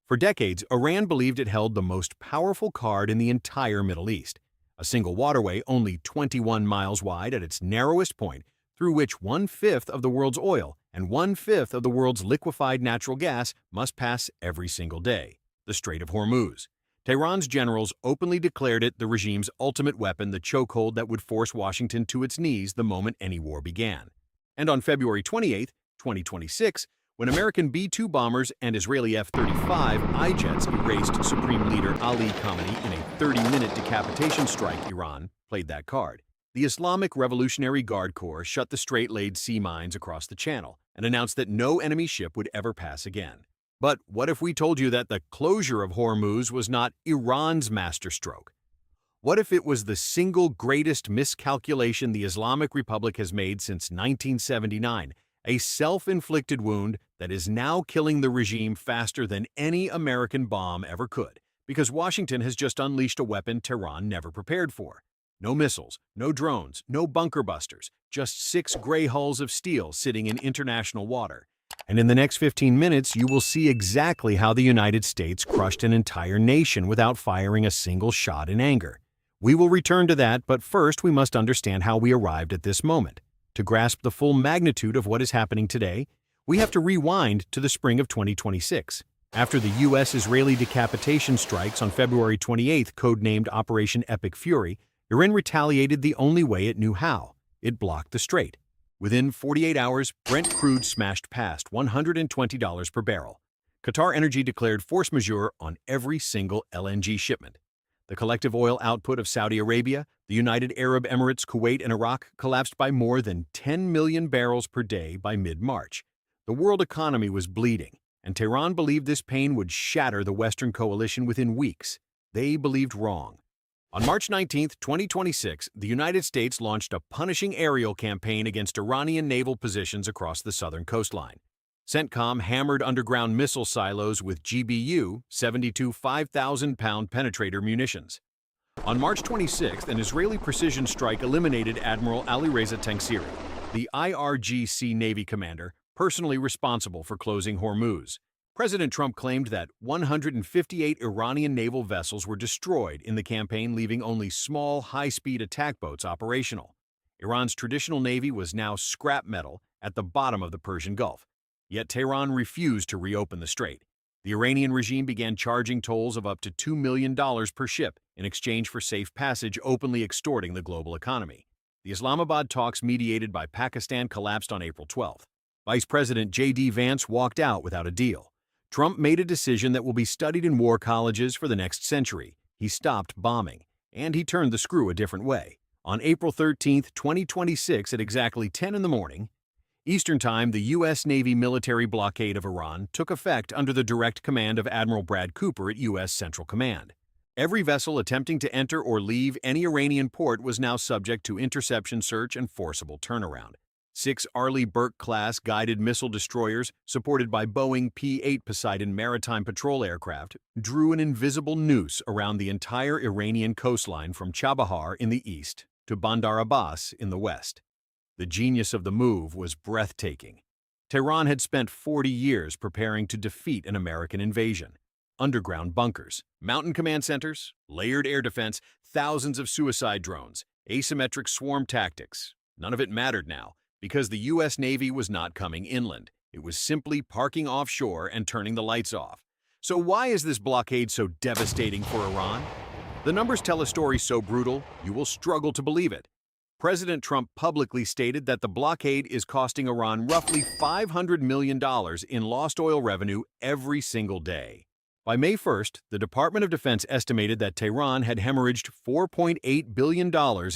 For decades, Iran believed it held the most powerful card in the entire Middle East, a single waterway only 21 miles wide at its narrowest point, through which one-fifth of the world's oil and one-fifth of the world's liquefied natural gas must pass every single day, the Strait of Hormuz. Tehran's generals openly declared it the regime's ultimate weapon, the chokehold that would force Washington to its knees the moment any war began. And on February 28, 2026, when American B-2 bombers and Israeli F-35I jets erased Supreme Leader Ali Khamenei in a 30-minute decapitation strike, Iran played that card. The Islamic Revolutionary Guard Corps shut the strait, laid sea mines across the channel, and announced that no enemy ship would ever pass again. But what if we told you that the closure of Hormuz was not Iran's masterstroke? What if it was the single greatest miscalculation the Islamic Republic has made since 1979, a self-inflicted wound that is now killing the regime faster than any American bomb ever could, because Washington has just unleashed a weapon Tehran never prepared for? No missiles, no drones, no bunker busters, just 6 gray hulls of steel sitting in international water. And in the next 15 minutes, you will see exactly how the United States crushed an entire nation without firing a single shot in anger. We will return to that, but first we must understand how we arrived at this moment. To grasp the full magnitude of what is happening today, we have to rewind to the spring of 2026. After the U.S.-Israeli decapitation strikes on February 28, codenamed Operation Epic Fury, Iran retaliated the only way it knew how. It blocked the strait. Within 48 hours, Brent crude smashed past $120 per barrel. Qatar Energy declared force majeure on every single LNG shipment. The collective oil output of Saudi Arabia, the United Arab Emirates, Kuwait, and Iraq collapsed by more than 10 million barrels per day by mid-March. The world economy was bleeding, and Tehran believed this pain would shatter the Western coalition within weeks. They believed wrong. On March 19, 2026, the United States launched a punishing aerial campaign against Iranian naval positions across the southern coastline. CENTCOM hammered underground missile silos with GBU 72 5,000-pound penetrator munitions. On March 26, an Israeli precision strike eliminated Admiral Ali Khamenei, the IRGC Navy commander, personally responsible for closing Hormuz. President Trump claimed that 158 Iranian naval vessels were destroyed in the campaign, leaving only small, high-speed attack boats operational. Iran's traditional navy was now scrap metal at the bottom of the Persian Gulf. Yet Tehran refused to reopen the strait. The Iranian regime began charging tolls of up to $2 million per ship in exchange for safe passage, openly extorting the global economy. The Islamabad talks mediated by Pakistan collapsed on April 12. Vice President J.D. Vance walked out without a deal. Trump made a decision that will be studied in war colleges for the next century. He stopped bombing, and he turned the screw a different way. On April 13, 2026, at exactly 10 in the morning, Eastern Time, the U.S. Navy military blockade of Iran took effect under the direct command of Admiral Brad Cooper at U.S. Central Command. Every vessel attempting to enter or leave any Iranian port was now subject to interception search and forcible turnaround. 6 Arleigh Burke-class guided missile destroyers, supported by Boeing P-8 Poseidon maritime patrol aircraft, drew an invisible noose around the entire Iranian coastline from Chabahar in the east to Bandar Abbas in the west. The genius of the move was breathtaking. Tehran had spent 40 years preparing to defeat an American invasion. Underground bunkers, mountain command centers, layered air defense, thousands of suicide drones, asymmetric swarm tactics. None of it mattered now, because the U.S. Navy was not coming inland. It was simply parking offshore and turning the lights off. So why is this blockade so devastating for Iran? The numbers tell a story so brutal, you will struggle to believe it. President Trump publicly stated that the blockade is costing Iran roughly $500 million in lost oil revenue every single day. By May 1st, the Department of Defense estimated that Tehran had hemorrhaged $4.8 billion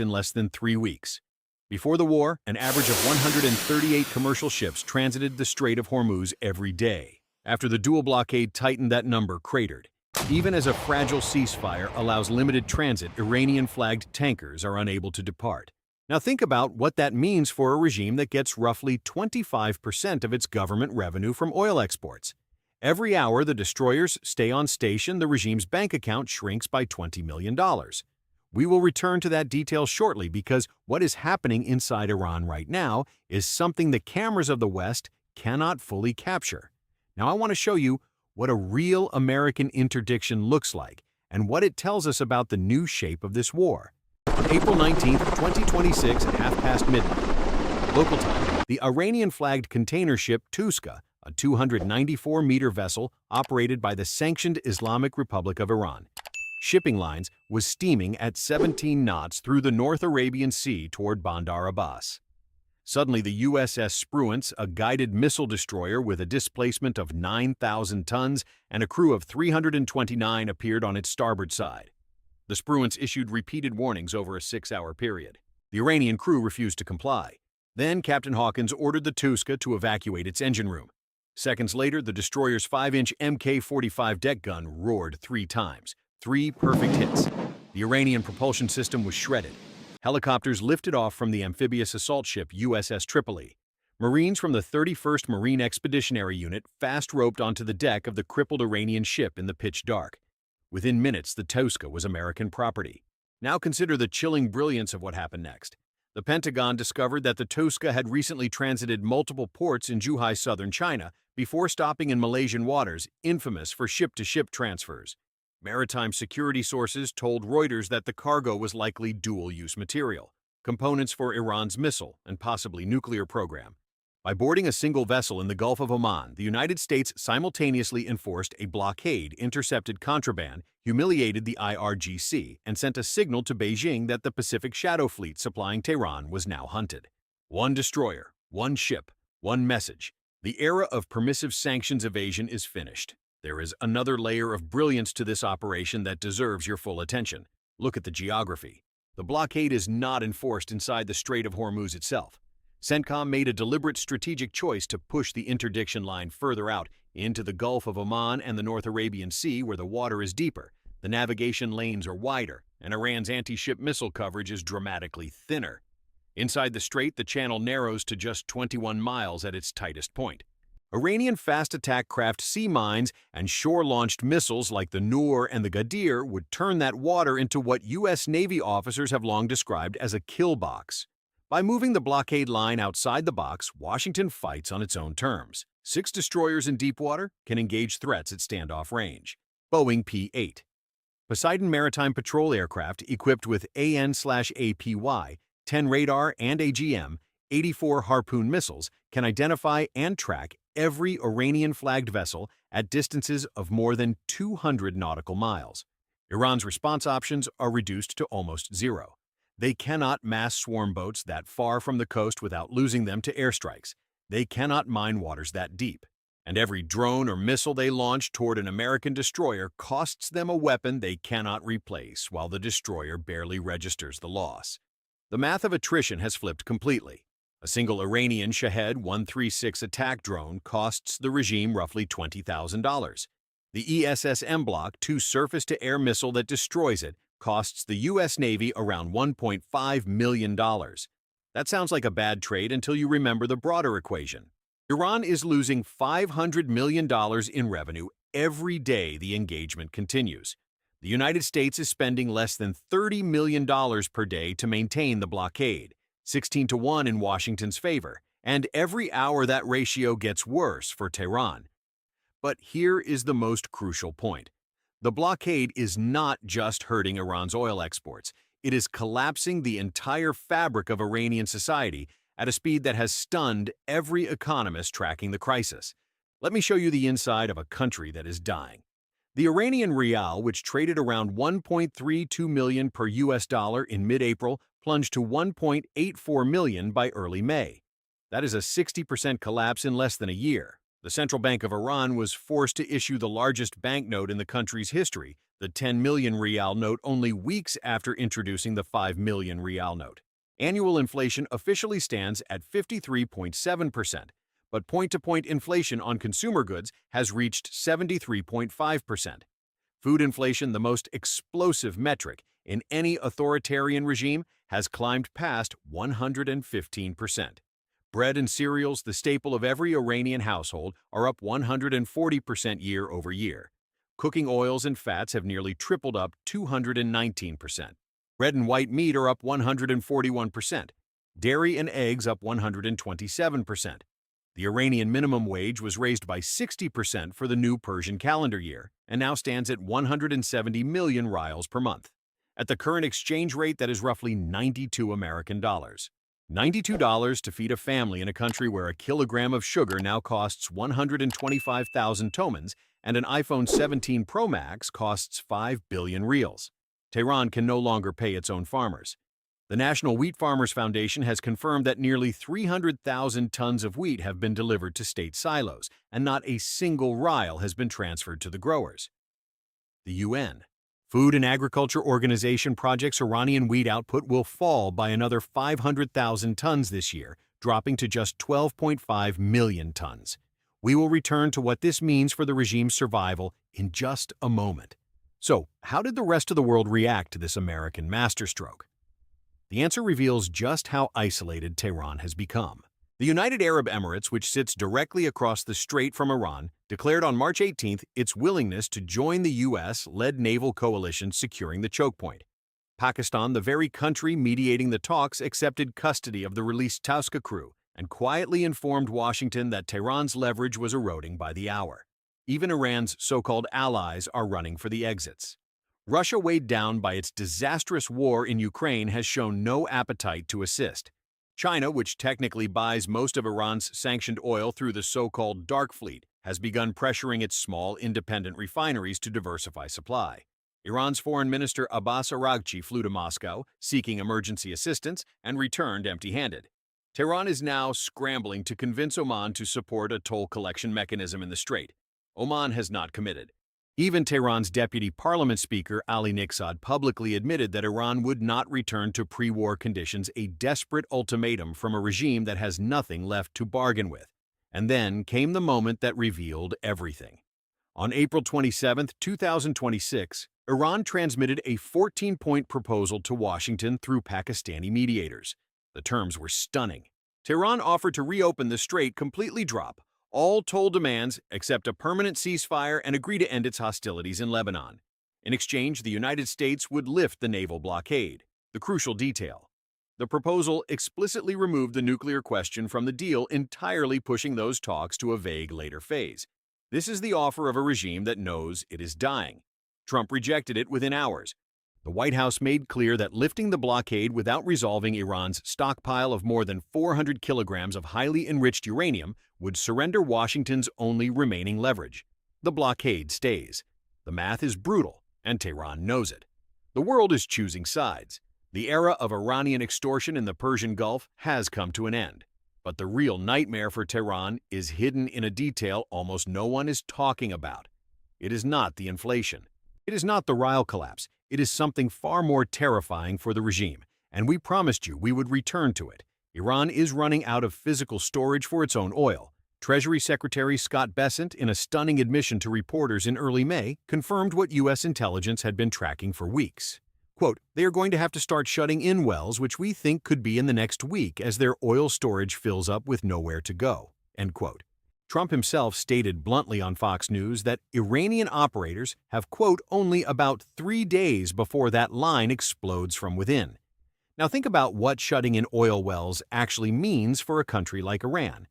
in less than 3 weeks. Before the war, an average of 138 commercial ships transited the Strait of Hormuz every day. After the dual blockade tightened, that number cratered. Even as a fragile ceasefire allows limited transit, Iranian-flagged tankers are unable to depart. Now think about what that means for a regime that gets roughly 25% of its government revenue from oil exports. Every hour the destroyers stay on station, the regime's bank account shrinks by $20 million. We will return to that detail shortly, because what is happening inside Iran right now is something the cameras of the West cannot fully capture. Now I want to show you what a real American interdiction looks like and what it tells us about the new shape of this war. On April 19, 2026 at half past midnight, local time, the Iranian-flagged container ship Tuska, a 294-meter vessel operated by the sanctioned Islamic Republic of Iran, shipping lines, was steaming at 17 knots through the North Arabian Sea toward Bandar Abbas. Suddenly, the USS Spruance, a guided missile destroyer with a displacement of 9,000 tons and a crew of 329, appeared on its starboard side. The Spruance issued repeated warnings over a 6-hour period. The Iranian crew refused to comply. Then Captain Hawkins ordered the Tuska to evacuate its engine room. Seconds later, the destroyer's 5-inch Mk-45 deck gun roared 3 times, 3 perfect hits. The Iranian propulsion system was shredded. Helicopters lifted off from the amphibious assault ship USS Tripoli. Marines from the 31st Marine Expeditionary Unit fast-roped onto the deck of the crippled Iranian ship in the pitch dark. Within minutes, the Tuska was American property. Now consider the chilling brilliance of what happened next. The Pentagon discovered that the Tuska had recently transited multiple ports in Zhuhai, southern China, before stopping in Malaysian waters, infamous for ship-to-ship transfers. Maritime security sources told Reuters that the cargo was likely dual-use material, components for Iran's missile and possibly nuclear program. By boarding a single vessel in the Gulf of Oman, the United States simultaneously enforced a blockade, intercepted contraband, humiliated the IRGC, and sent a signal to Beijing that the Pacific Shadow Fleet supplying Tehran was now hunted. One destroyer, one ship, one message. The era of permissive sanctions evasion is finished. There is another layer of brilliance to this operation that deserves your full attention. Look at the geography. The blockade is not enforced inside the Strait of Hormuz itself. CENTCOM made a deliberate strategic choice to push the interdiction line further out into the Gulf of Oman and the North Arabian Sea, where the water is deeper, the navigation lanes are wider, and Iran's anti-ship missile coverage is dramatically thinner. Inside the strait, the channel narrows to just 21 miles at its tightest point. Iranian fast attack craft sea mines and shore-launched missiles like the Noor and the Ghadir would turn that water into what U.S. Navy officers have long described as a kill box. By moving the blockade line outside the box, Washington fights on its own terms. 6 destroyers in deep water can engage threats at standoff range. Boeing P-8. Poseidon maritime patrol aircraft equipped with AN/APY, 10 radar and AGM, 84 Harpoon missiles can identify and track every Iranian-flagged vessel at distances of more than 200 nautical miles. Iran's response options are reduced to almost zero. They cannot mass swarm boats that far from the coast without losing them to airstrikes. They cannot mine waters that deep. And every drone or missile they launch toward an American destroyer costs them a weapon they cannot replace, while the destroyer barely registers the loss. The math of attrition has flipped completely. A single Iranian Shahed 136 attack drone costs the regime roughly $20,000. The ESSM Block 2 surface-to-air missile that destroys it costs the U.S. Navy around $1.5 million. That sounds like a bad trade until you remember the broader equation. Iran is losing $500 million in revenue every day the engagement continues. The United States is spending less than $30 million per day to maintain the blockade, 16-1 in Washington's favor, and every hour that ratio gets worse for Tehran. But here is the most crucial point. The blockade is not just hurting Iran's oil exports. It is collapsing the entire fabric of Iranian society at a speed that has stunned every economist tracking the crisis. Let me show you the inside of a country that is dying. The Iranian rial, which traded around 1.32 million per US dollar in mid-April, plunged to 1.84 million by early May. That is a 60% collapse in less than a year. The Central Bank of Iran was forced to issue the largest banknote in the country's history, the 10 million rial note, only weeks after introducing the 5 million rial note. Annual inflation officially stands at 53.7%, but point-to-point inflation on consumer goods has reached 73.5%. Food inflation, the most explosive metric in any authoritarian regime, has climbed past 115%. Bread and cereals, the staple of every Iranian household, are up 140% year over year. Cooking oils and fats have nearly tripled, up 219%. Red and white meat are up 141%. Dairy and eggs up 127%. The Iranian minimum wage was raised by 60% for the new Persian calendar year and now stands at 170 million rials per month. At the current exchange rate, that is roughly 92 American dollars. $92 to feed a family in a country where a kilogram of sugar now costs 125,000 tomans and an iPhone 17 Pro Max costs 5 billion reals. Tehran can no longer pay its own farmers. The National Wheat Farmers Foundation has confirmed that nearly 300,000 tons of wheat have been delivered to state silos, and not a single rial has been transferred to the growers. The UN Food and Agriculture Organization projects Iranian wheat output will fall by another 500,000 tons this year, dropping to just 12.5 million tons. We will return to what this means for the regime's survival in just a moment. So, how did the rest of the world react to this American masterstroke? The answer reveals just how isolated Tehran has become. The United Arab Emirates, which sits directly across the strait from Iran, declared on March 18th its willingness to join the U.S.-led naval coalition securing the choke point. Pakistan, the very country mediating the talks, accepted custody of the released Tauska crew and quietly informed Washington that Tehran's leverage was eroding by the hour. Even Iran's so-called allies are running for the exits. Russia, weighed down by its disastrous war in Ukraine, has shown no appetite to assist. China, which technically buys most of Iran's sanctioned oil through the so-called dark fleet, has begun pressuring its small, independent refineries to diversify supply. Iran's Foreign Minister Abbas Araghchi flew to Moscow, seeking emergency assistance, and returned empty-handed. Tehran is now scrambling to convince Oman to support a toll collection mechanism in the strait. Oman has not committed. Even Tehran's deputy parliament speaker, Ali Khamenei, publicly admitted that Iran would not return to pre-war conditions, a desperate ultimatum from a regime that has nothing left to bargain with. And then came the moment that revealed everything. On April 27, 2026, Iran transmitted a 14-point proposal to Washington through Pakistani mediators. The terms were stunning. Tehran offered to reopen the strait, completely drop all toll demands except a permanent ceasefire, and agree to end its hostilities in Lebanon. In exchange, the United States would lift the naval blockade. The crucial detail: the proposal explicitly removed the nuclear question from the deal, entirely pushing those talks to a vague later phase. This is the offer of a regime that knows it is dying. Trump rejected it within hours. The White House made clear that lifting the blockade without resolving Iran's stockpile of more than 400 kilograms of highly enriched uranium would surrender Washington's only remaining leverage. The blockade stays. The math is brutal, and Tehran knows it. The world is choosing sides. The era of Iranian extortion in the Persian Gulf has come to an end. But the real nightmare for Tehran is hidden in a detail almost no one is talking about. It is not the inflation. It is not the rial collapse. It is something far more terrifying for the regime, and we promised you we would return to it. Iran is running out of physical storage for its own oil. Treasury Secretary Scott Bessent, in a stunning admission to reporters in early May, confirmed what U.S. intelligence had been tracking for weeks. Quote, "They are going to have to start shutting in wells, which we think could be in the next week as their oil storage fills up with nowhere to go." End quote. Trump himself stated bluntly on Fox News that Iranian operators have, quote, "only about 3 days before that line explodes from within." Now think about what shutting in oil wells actually means for a country like Iran.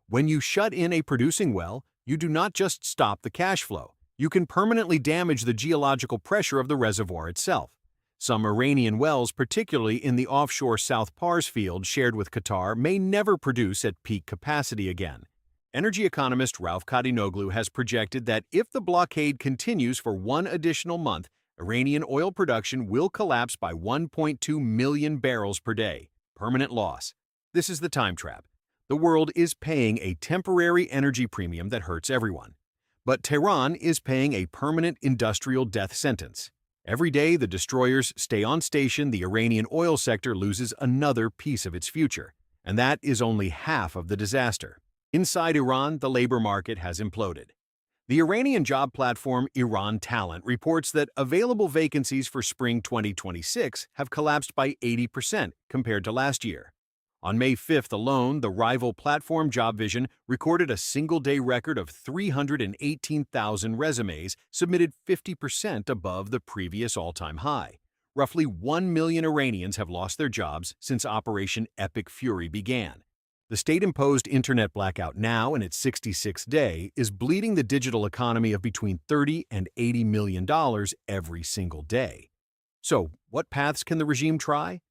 When you shut in a producing well, you do not just stop the cash flow. You can permanently damage the geological pressure of the reservoir itself. Some Iranian wells, particularly in the offshore South Pars field shared with Qatar, may never produce at peak capacity again. Energy economist Rauf Kadinoglu has projected that if the blockade continues for one additional month, Iranian oil production will collapse by 1.2 million barrels per day. Permanent loss. This is the time trap. The world is paying a temporary energy premium that hurts everyone. But Tehran is paying a permanent industrial death sentence. Every day the destroyers stay on station, the Iranian oil sector loses another piece of its future. And that is only half of the disaster. Inside Iran, the labor market has imploded. The Iranian job platform Iran Talent reports that available vacancies for spring 2026 have collapsed by 80% compared to last year. On May 5th alone, the rival platform JobVision recorded a single-day record of 318,000 resumes submitted, 50% above the previous all-time high. Roughly 1 million Iranians have lost their jobs since Operation Epic Fury began. The state-imposed internet blackout now, in its 66th day, is bleeding the digital economy of between $30 and $80 million every single day. So, what paths can the regime try?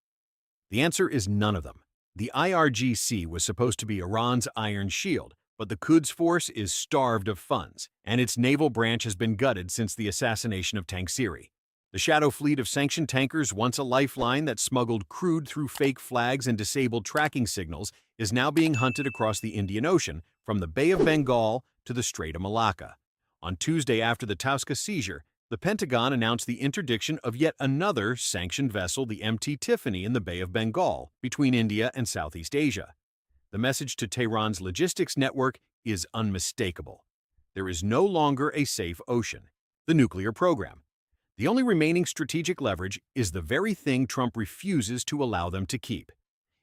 The answer is none of them. The IRGC was supposed to be Iran's iron shield, but the Quds Force is starved of funds, and its naval branch has been gutted since the assassination of Tangsiri. The shadow fleet of sanctioned tankers, once a lifeline that smuggled crude through fake flags and disabled tracking signals, is now being hunted across the Indian Ocean, from the Bay of Bengal to the Strait of Malacca. On Tuesday, after the Tauska seizure, the Pentagon announced the interdiction of yet another sanctioned vessel, the MT Tiffany, in the Bay of Bengal, between India and Southeast Asia. The message to Tehran's logistics network is unmistakable. There is no longer a safe ocean: the nuclear program. The only remaining strategic leverage is the very thing Trump refuses to allow them to keep.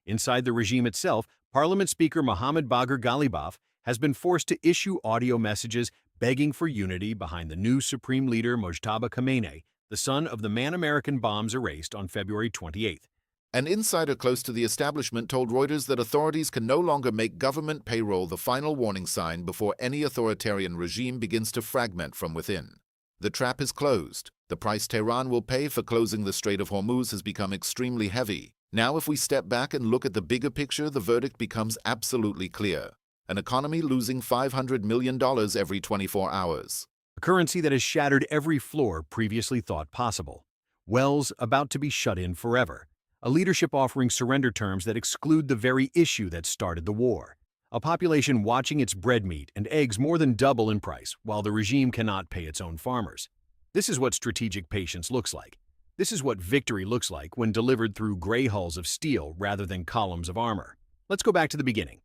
Inside the regime itself, Parliament Speaker Mohammad Bagher Ghalibaf has been forced to issue audio messages begging for unity behind the new Supreme Leader Mojtaba Khamenei, the son of the man American bombs erased on February 28th. An insider close to the establishment told Reuters that authorities can no longer make government payroll the final warning sign before any authoritarian regime begins to fragment from within. The trap is closed. The price Tehran will pay for closing the Strait of Hormuz has become extremely heavy. Now, if we step back and look at the bigger picture, the verdict becomes absolutely clear. An economy losing $500 million every 24 hours. A currency that has shattered every floor previously thought possible. Wells about to be shut in forever. A leadership offering surrender terms that exclude the very issue that started the war. A population watching its bread meat and eggs more than double in price, while the regime cannot pay its own farmers. This is what strategic patience looks like. This is what victory looks like when delivered through gray hulls of steel rather than columns of armor. Let's go back to the beginning.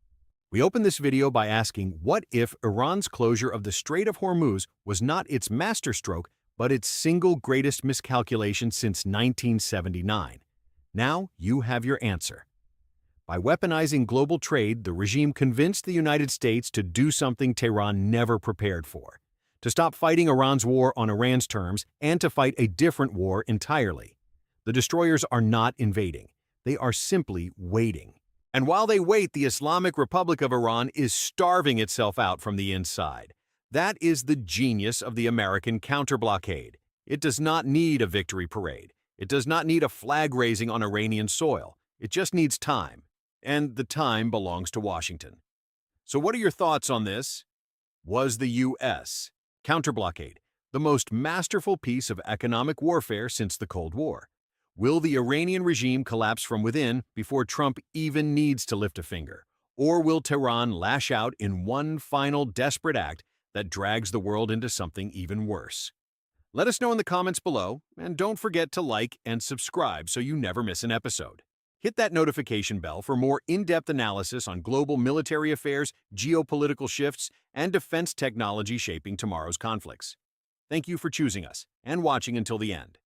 We open this video by asking, what if Iran's closure of the Strait of Hormuz was not its masterstroke, but its single greatest miscalculation since 1979? Now you have your answer. By weaponizing global trade, the regime convinced the United States to do something Tehran never prepared for: to stop fighting Iran's war on Iran's terms and to fight a different war entirely. The destroyers are not invading. They are simply waiting. And while they wait, the Islamic Republic of Iran is starving itself out from the inside. That is the genius of the American counter-blockade. It does not need a victory parade. It does not need a flag raising on Iranian soil. It just needs time. And the time belongs to Washington. So what are your thoughts on this? Was the U.S. counter-blockade the most masterful piece of economic warfare since the Cold War? Will the Iranian regime collapse from within before Trump even needs to lift a finger? Or will Tehran lash out in one final desperate act that drags the world into something even worse? Let us know in the comments below, and don't forget to like and subscribe so you never miss an episode. Hit that notification bell for more in-depth analysis on global military affairs, geopolitical shifts, and defense technology shaping tomorrow's conflicts. Thank you for choosing us and watching until the end.